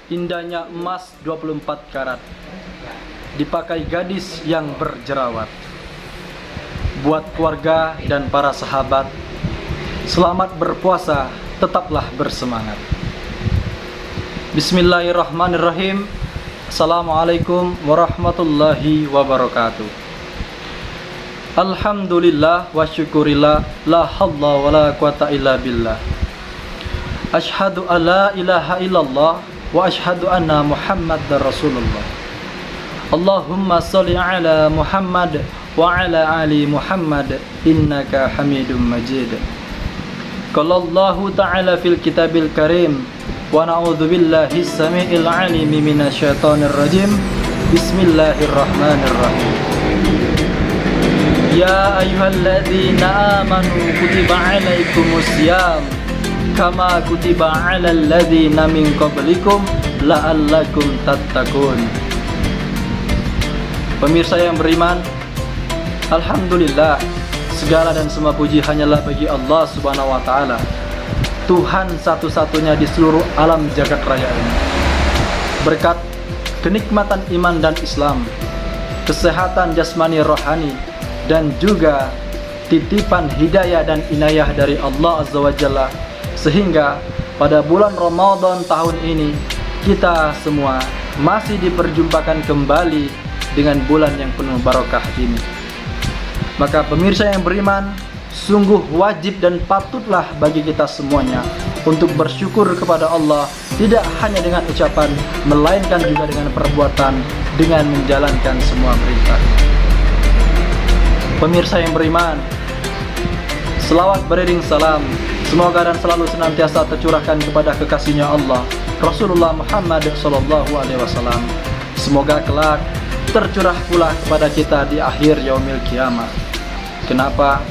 Indahnya emas 24 karat dipakai gadis yang berjerawat. Buat keluarga dan para sahabat, selamat berpuasa, tetaplah bersemangat. Bismillahirrahmanirrahim. Assalamualaikum warahmatullahi wabarakatuh. Alhamdulillah wa syukurillah, la hawla wa la quwata illa billah. Ashhadu an la ilaha illallah wa ashhadu anna Muhammadar Rasulullah. Allahumma sholli ala Muhammad wa ala ali Muhammad innaka Hamidum Majid. Qala Allahu ta'ala fil kitabil karim wa na'udzu billahi samiil alim minasyaitonir rajim. Bismillahirrahmanirrahim. Ya ayyuhalladzina amanu kutiba alaikumus syiyam kama kutiba alal ladzina min qablikum la'allakum tattaqun. Pemirsa yang beriman, alhamdulillah, segala dan semua puji hanyalah bagi Allah Subhanahu wa taala, Tuhan satu-satunya di seluruh alam jagat raya ini. Berkat kenikmatan iman dan Islam, kesehatan jasmani rohani, dan juga titipan hidayah dan inayah dari Allah Azza wa Jalla, sehingga pada bulan Ramadan tahun ini kita semua masih diperjumpakan kembali dengan bulan yang penuh barokah ini. Maka pemirsa yang beriman, sungguh wajib dan patutlah bagi kita semuanya untuk bersyukur kepada Allah, tidak hanya dengan ucapan, melainkan juga dengan perbuatan, dengan menjalankan semua perintah. Pemirsa yang beriman, selawat beriring salam semoga dan selalu senantiasa tercurahkan kepada kekasihnya Allah, Rasulullah Muhammad sallallahu alaihi wasallam. Semoga kelak tercurah pula kepada kita di akhir yaumil kiamah. Kenapa?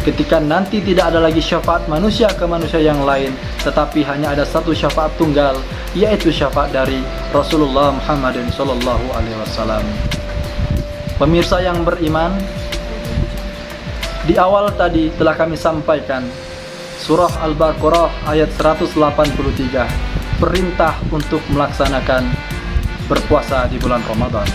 Ketika nanti tidak ada lagi syafaat manusia ke manusia yang lain, tetapi hanya ada satu syafaat tunggal, yaitu syafaat dari Rasulullah Muhammad sallallahu alaihi wasallam. Pemirsa yang beriman, di awal tadi telah kami sampaikan surah Al-Baqarah ayat 183, perintah untuk melaksanakan berpuasa di bulan Ramadan.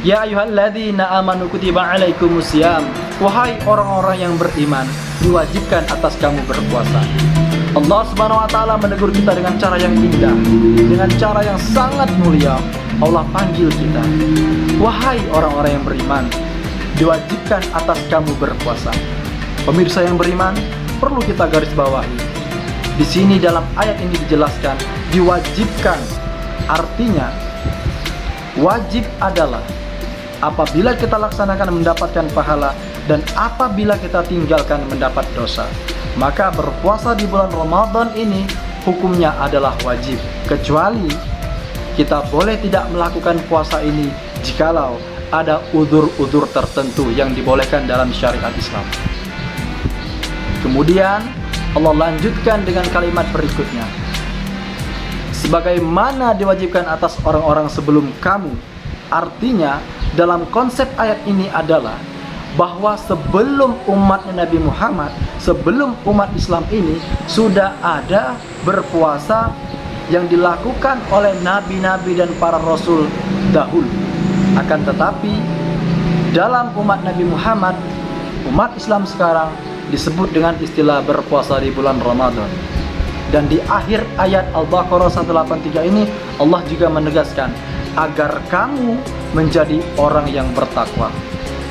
Ya ayyuhalladzina amanu kutiba alaikumus syiyam, wahai orang-orang yang beriman, diwajibkan atas kamu berpuasa. Allah Subhanahu wa taala menegur kita dengan cara yang indah, dengan cara yang sangat mulia. Allah panggil kita, wahai orang-orang yang beriman, diwajibkan atas kamu berpuasa. Pemirsa yang beriman, perlu kita garis bawahi. Di sini dalam ayat ini dijelaskan diwajibkan, artinya wajib adalah apabila kita laksanakan mendapatkan pahala, dan apabila kita tinggalkan mendapat dosa. Maka berpuasa di bulan Ramadan ini hukumnya adalah wajib, kecuali kita boleh tidak melakukan puasa ini jikalau ada udzur-udzur tertentu yang dibolehkan dalam syariat Islam. Kemudian Allah lanjutkan dengan kalimat berikutnya, sebagaimana diwajibkan atas orang-orang sebelum kamu. Artinya dalam konsep ayat ini adalah bahwa sebelum umatnya Nabi Muhammad, sebelum umat Islam ini, sudah ada berpuasa yang dilakukan oleh nabi-nabi dan para rasul dahulu. Akan tetapi dalam umat Nabi Muhammad, umat Islam sekarang disebut dengan istilah berpuasa di bulan Ramadan. Dan di akhir ayat Al-Baqarah 183 ini Allah juga menegaskan agar kamu menjadi orang yang bertakwa.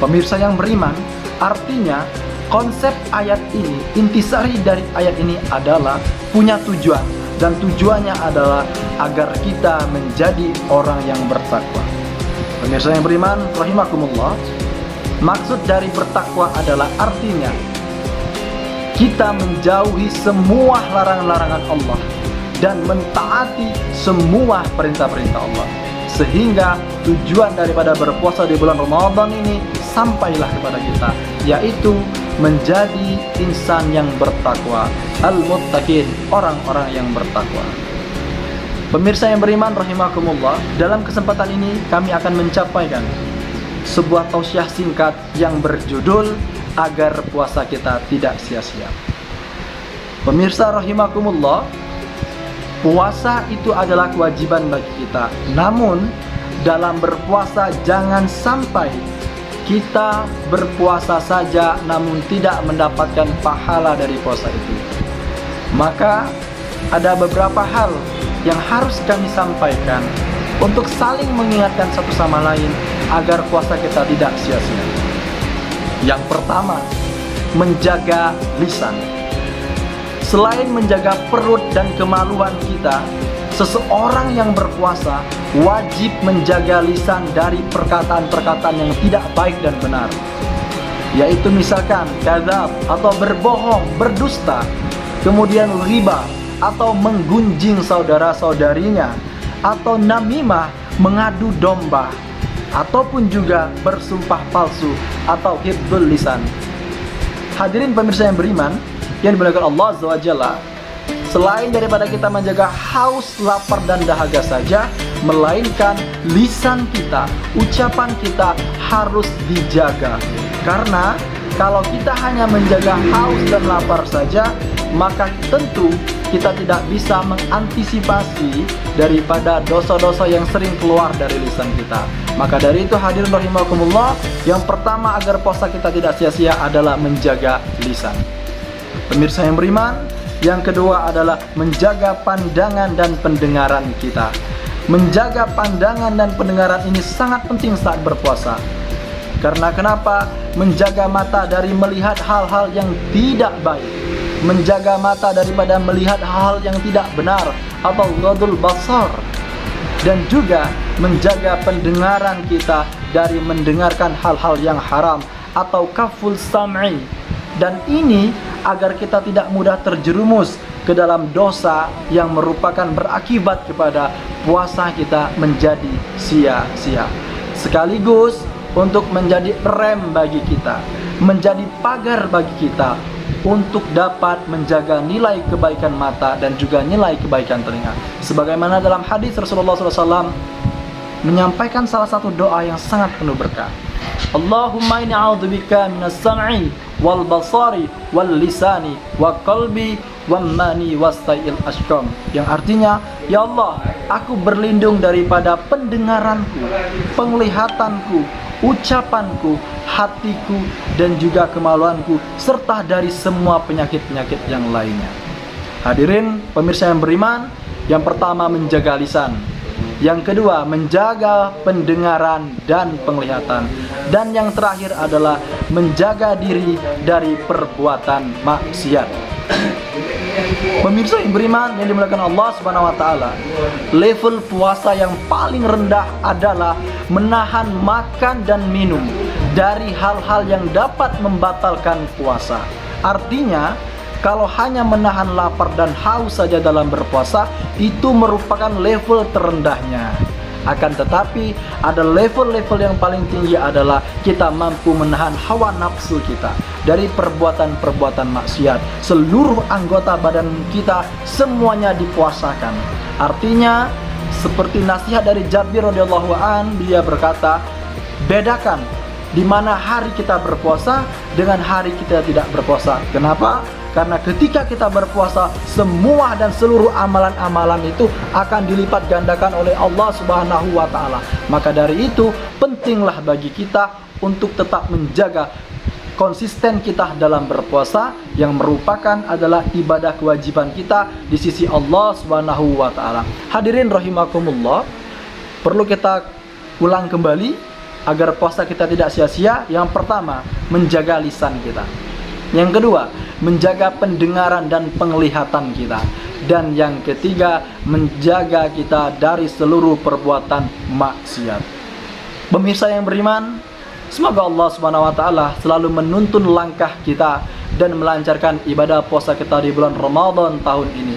Pemirsa yang beriman, artinya konsep ayat ini, intisari dari ayat ini adalah punya tujuan, dan tujuannya adalah agar kita menjadi orang yang bertakwa. Pemirsa yang beriman, rahimakumullah, maksud dari bertakwa adalah artinya kita menjauhi semua larangan-larangan Allah dan mentaati semua perintah-perintah Allah, sehingga tujuan daripada berpuasa di bulan Ramadan ini sampailah kepada kita, yaitu menjadi insan yang bertakwa, al-muttaqin, orang-orang yang bertakwa. Pemirsa yang beriman rahimakumullah, dalam kesempatan ini kami akan menyampaikan sebuah tausiah singkat yang berjudul agar puasa kita tidak sia-sia. Pemirsa rahimakumullah, Puasa itu adalah kewajiban bagi kita. Namun dalam berpuasa jangan sampai kita berpuasa saja namun tidak mendapatkan pahala dari puasa itu. Maka ada beberapa hal yang harus kami sampaikan untuk saling mengingatkan satu sama lain agar puasa kita tidak sia-sia. Yang pertama, menjaga lisan. Selain menjaga perut dan kemaluan kita, seseorang yang berpuasa wajib menjaga lisan dari perkataan-perkataan yang tidak baik dan benar, yaitu misalkan kadzab atau berbohong, berdusta, kemudian riba atau menggunjing saudara-saudarinya, atau namimah, mengadu domba, ataupun juga bersumpah palsu atau hibdul lisan. Hadirin pemirsa yang beriman yang dimuliakan Allah Azza wa Jalla, selain daripada kita menjaga haus, lapar, dan dahaga saja, melainkan lisan kita, ucapan kita harus dijaga. Karena kalau kita hanya menjaga haus dan lapar saja, maka tentu kita tidak bisa mengantisipasi daripada dosa-dosa yang sering keluar dari lisan kita. Maka dari itu hadirin rahimakumullah, yang pertama agar puasa kita tidak sia-sia adalah menjaga lisan. Pemirsa yang beriman, yang kedua adalah menjaga pandangan dan pendengaran kita. Menjaga pandangan dan pendengaran ini sangat penting saat berpuasa. Karena kenapa? Menjaga mata dari melihat hal-hal yang tidak baik, menjaga mata daripada melihat hal-hal yang tidak benar atau ghadul basar, dan juga menjaga pendengaran kita dari mendengarkan hal-hal yang haram atau kaful sam'i. Dan ini agar kita tidak mudah terjerumus ke dalam dosa yang merupakan berakibat kepada puasa kita menjadi sia-sia. Sekaligus untuk menjadi rem bagi kita, menjadi pagar bagi kita untuk dapat menjaga nilai kebaikan mata dan juga nilai kebaikan telinga. Sebagaimana dalam hadis Rasulullah SAW menyampaikan salah satu doa yang sangat penuh berkah. Allahumma inni a'udzubika minas sam'i wal basari wal lisani wa qalbi wa mani wasta'il ashqam, yang artinya, ya Allah, aku berlindung daripada pendengaranku, penglihatanku, ucapanku, hatiku, dan juga kemaluanku, serta dari semua penyakit-penyakit yang lainnya. Hadirin pemirsa yang beriman, yang pertama menjaga lisan, yang kedua menjaga pendengaran dan penglihatan, dan yang terakhir adalah menjaga diri dari perbuatan maksiat. Pemirsa yang beriman yang dimuliakan Allah Subhanahu wa taala, level puasa yang paling rendah adalah menahan makan dan minum dari hal-hal yang dapat membatalkan puasa. Artinya, kalau hanya menahan lapar dan haus saja dalam berpuasa, itu merupakan level terendahnya. Akan tetapi, ada level-level yang paling tinggi adalah kita mampu menahan hawa nafsu kita dari perbuatan-perbuatan maksiat. Seluruh anggota badan kita semuanya dipuasakan. Artinya, seperti nasihat dari Jabir radhiyallahu an, dia berkata, bedakan di mana hari kita berpuasa dengan hari kita tidak berpuasa. Kenapa? Karena ketika kita berpuasa, semua dan seluruh amalan-amalan itu akan dilipat gandakan oleh Allah Subhanahu wa taala. Maka dari itu, pentinglah bagi kita untuk tetap menjaga konsisten kita dalam berpuasa, yang merupakan adalah ibadah kewajiban kita di sisi Allah Subhanahu wa taala. Hadirin rahimakumullah, perlu kita ulang kembali agar puasa kita tidak sia-sia. Yang pertama, menjaga lisan kita. Yang kedua, menjaga pendengaran dan penglihatan kita. Dan yang ketiga, menjaga kita dari seluruh perbuatan maksiat. Pemirsa yang beriman, semoga Allah Subhanahu wa taala selalu menuntun langkah kita dan melancarkan ibadah puasa kita di bulan Ramadan tahun ini.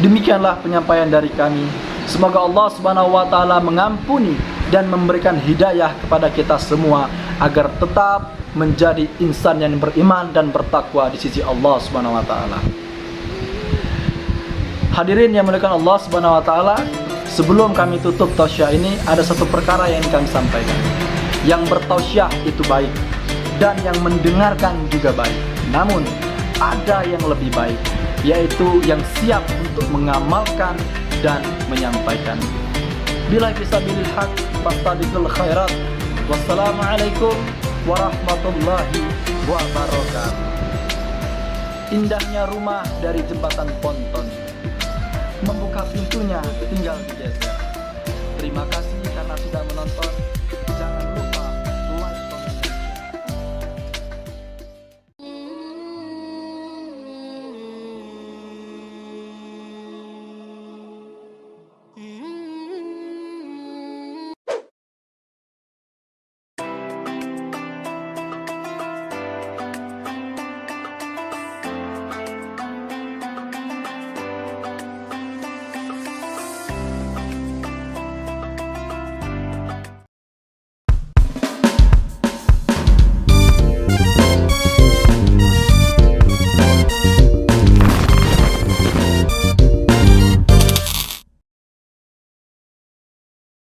Demikianlah penyampaian dari kami. Semoga Allah Subhanahu wa taala mengampuni dan memberikan hidayah kepada kita semua agar tetap menjadi insan yang beriman dan bertakwa di sisi Allah Subhanahu wa taala. Hadirin yang dimuliakan Allah Subhanahu wa taala, sebelum kami tutup tausiah ini, ada satu perkara yang kami sampaikan. Yang bertausiah itu baik dan yang mendengarkan juga baik. Namun ada yang lebih baik, yaitu yang siap untuk mengamalkan dan menyampaikan. Bila fisabilil haq fastabiqul khairat. Wassalamualaikum warahmatullahi wabarakatuh. Indahnya rumah dari jembatan ponton, membuka pintunya tinggal digeser. Terima kasih karena sudah menonton.